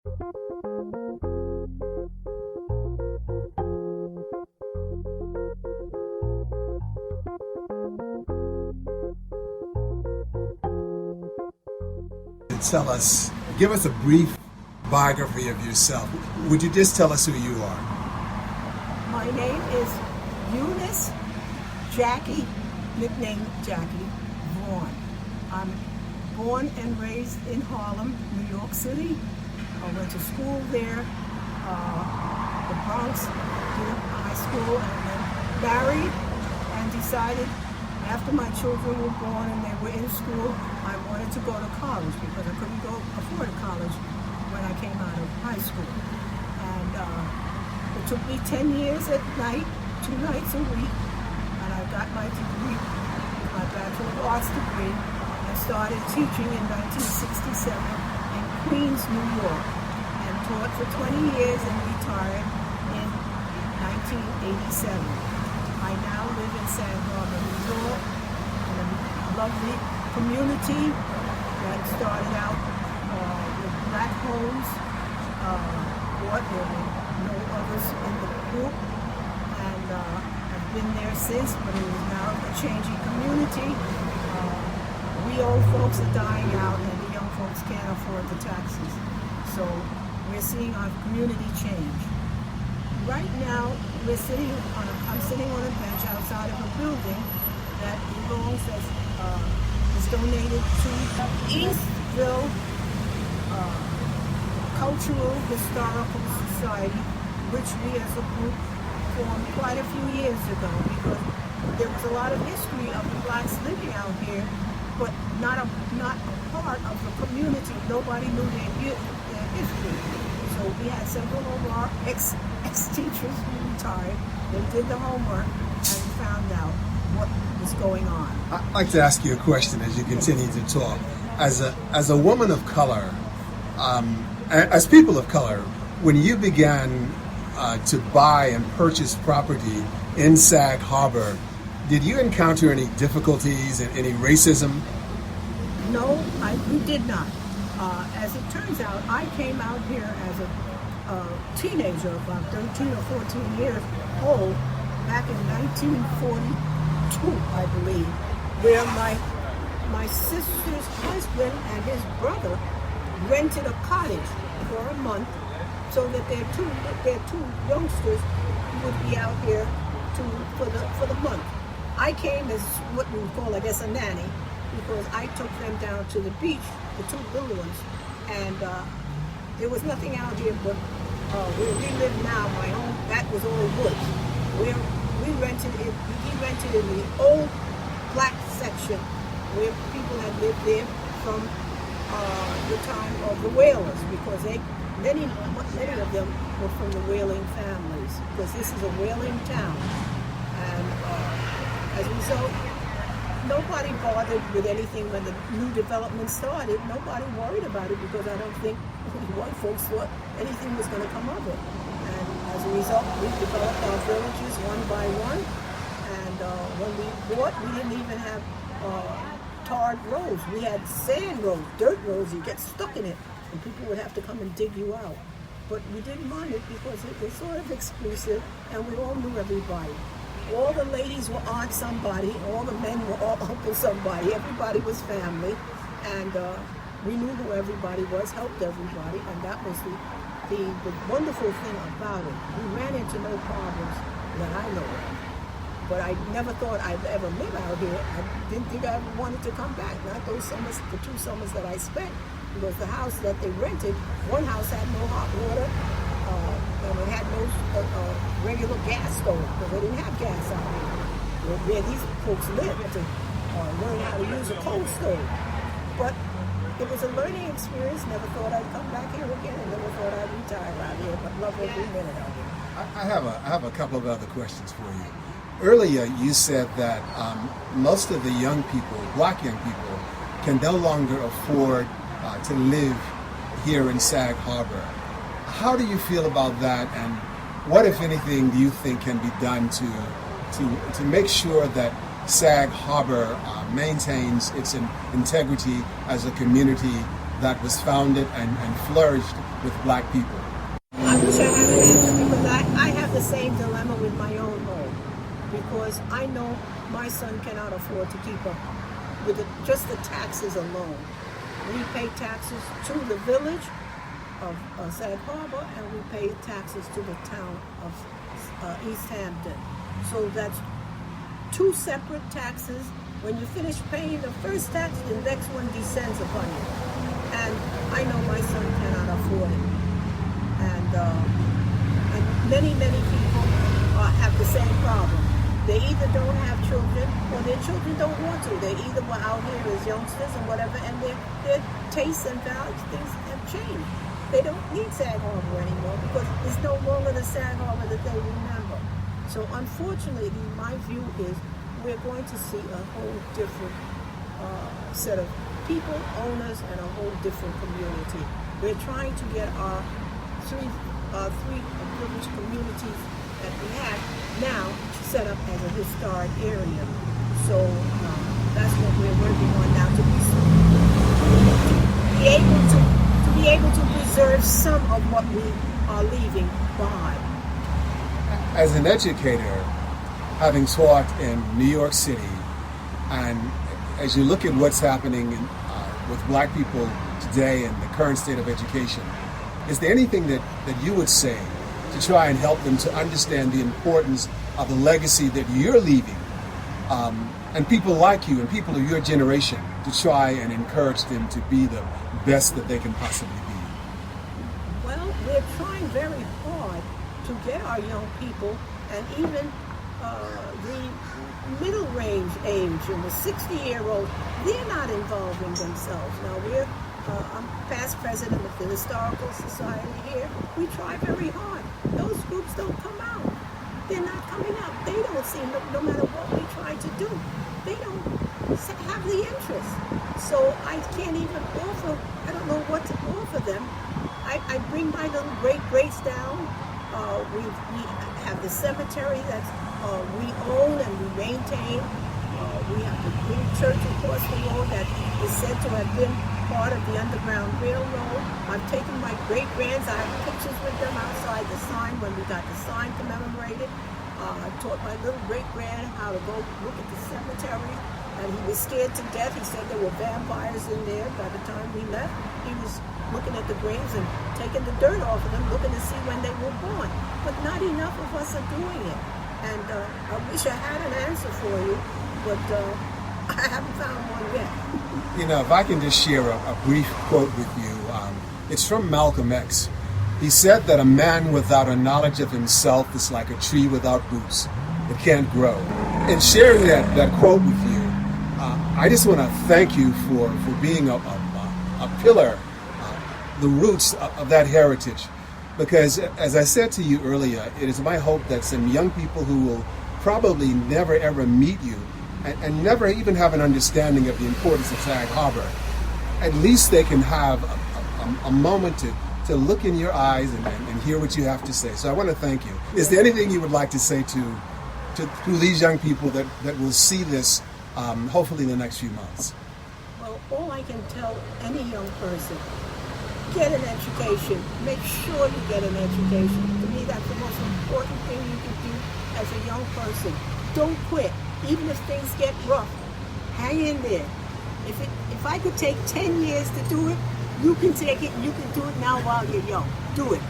Tell us, give us a brief biography of yourself. Would you just tell us who you are? My name is Eunice Jackie, nicknamed Jackie Vaughan. I'm born and raised in Harlem, New York City. I went to school there, the Bronx, did high school, and then married and decided after my children were born and they were in school, I wanted to go to college because I couldn't afford college when I came out of high school. And it took me 10 years at night, 2 nights a week, and I got my degree, my Bachelor of Arts degree, and started teaching in 1967 in Queens, New York, and taught for 20 years and retired in 1987. I now live in Sag Harbor, New York, in a lovely community that started out with black homes, what there were no others in the group, and I've been there since, but it is now a changing community. We old folks are dying out, and the young folks can't afford the taxes. So we're seeing our community change. Right now, I'm sitting on a bench outside of a building that belongs is donated to Eastville Cultural Historical Society, which we as a group formed quite a few years ago because there was a lot of history of the blacks living out here, but not a part of the community. Nobody knew their history. So we had several of our ex-teachers who retired. They did the homework and found out what was going on. I'd like to ask you a question as you continue to talk. As a woman of color, as people of color, when you began to buy and purchase property in Sag Harbor, did you encounter any difficulties and any racism? No, we did not. As it turns out, I came out here as a teenager, about 13 or 14 years old, back in 1942, I believe, where my sister's husband and his brother rented a cottage for a month so that their two youngsters would be out here for the month. I came as what we would call, I guess, a nanny, because I took them down to the beach, the two little ones, and there was nothing out here but where we live now, that was all woods. Where he rented in the old black section where people had lived there from the time of the whalers, because many of them were from the whaling families, because this is a whaling town. And as a result, nobody bothered with anything when the new development started. Nobody worried about it because I don't think white folks thought anything was going to come of it. And as a result, we developed our villages one by one. And when we bought, we didn't even have tarred roads. We had sand roads, dirt roads. You get stuck in it, and people would have to come and dig you out. But we didn't mind it because it was sort of exclusive, and we all knew everybody. All the ladies were aunt somebody, all the men were all uncle somebody. Everybody was family, and we knew who everybody was, helped everybody, and that was the wonderful thing about it. We ran into no problems that I know of. But I never thought I'd ever live out here. I didn't think I ever wanted to come back. Not those summers, the 2 summers that I spent, because the house that they rented, one house had no hot water, and it had no regular gas stove, because they didn't have gas out here. Where these folks lived to learn how to use a coal stove. But it was a learning experience. Never thought I'd come back here again, and never thought I'd retire out here, but love every minute of it. I have a couple of other questions for you. Earlier, you said that most of the young people, black young people, can no longer afford to live here in Sag Harbor. How do you feel about that, and what, if anything, do you think can be done to make sure that Sag Harbor maintains its integrity as a community that was founded and flourished with black people? I wish I had an answer because I have the same dilemma with my own home, because I know my son cannot afford to keep up with just the taxes alone. We pay taxes to the village of Sag Harbor, and we pay taxes to the town of East Hampton. So that's two separate taxes. When you finish paying the first tax, the next one descends upon you. And I know my son cannot afford it. And many people have the same problem. They either don't have children or their children don't want to. They either were out here as youngsters and whatever, and their tastes and values, things have changed. They don't need Sag Harbor anymore because it's no longer the Sag Harbor that they remember. So unfortunately, my view is we're going to see a whole different set of people, owners, and a whole different community. We're trying to get our three privileged communities that we have now set up as a historic area. So that's what we're working on now, to be able to preserve some of what we are leaving behind. As an educator, having taught in New York City, and as you look at what's happening with black people today and the current state of education, is there anything that you would say to try and help them to understand the importance of the legacy that you're leaving, and people like you and people of your generation, to try and encourage them to be the best that they can possibly be? Well, we're trying very hard to get our young people, and even the middle range age and the 60-year-old, they're not involving themselves. Now, I'm past president of the Historical Society here. We try very hard. Those groups don't come out. They're not coming out. They don't seem, no matter what we try to do, they don't have the interest. So I can't even offer, I don't know what to offer them. I bring my little great-greats down. We have the cemetery that we own and we maintain. We have the big church across the road that is said to have been part of the Underground Railroad. I've taken my great-grands, I have pictures with them outside the sign when we got the sign commemorated. I taught my little great-grand how to go look at the cemetery, and he was scared to death. He said there were vampires in there. By the time we left, he was looking at the graves and taking the dirt off of them, looking to see when they were born. But not enough of us are doing it. And I wish I had an answer for you, but I haven't found one yet. You know, if I can just share a brief quote with you, it's from Malcolm X. He said that a man without a knowledge of himself is like a tree without roots. It can't grow. And sharing that quote with you, I just want to thank you for being a pillar, the roots of that heritage. Because as I said to you earlier, it is my hope that some young people who will probably never ever meet you and never even have an understanding of the importance of Sag Harbor, at least they can have a moment to look in your eyes and hear what you have to say. So I want to thank you. Is there anything you would like to say to these young people that will see this hopefully in the next few months? Well, all I can tell any young person, get an education. Make sure you get an education. To me, that's the most important thing you can do as a young person. Don't quit. Even if things get rough, hang in there. If I could take 10 years to do it, you can take it. You can do it now while you're young. Do it.